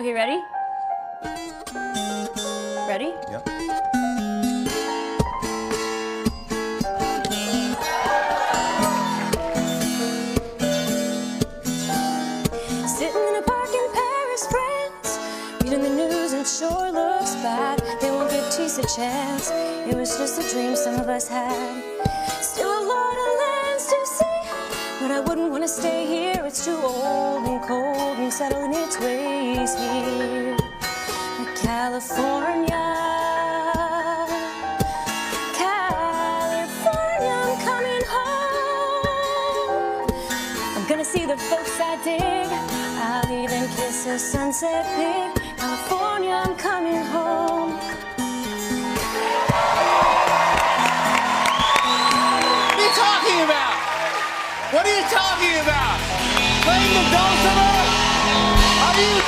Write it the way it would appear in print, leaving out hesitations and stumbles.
Okay, ready? Ready? Yep. Sitting in a park in Paris, France, reading the news and it sure looks bad. They won't give peace a chance. It was just a dream some of us had. Still a lot of lands to see, but I wouldn't want to stay here. It's too old and cold and settled in its ways here. California, California, I'm coming home. I'm gonna see the folks I dig. I'll even kiss a sunset pig. California, I'm coming home. What are you talking about? What are you talking about? Playing the dulcimer? Are you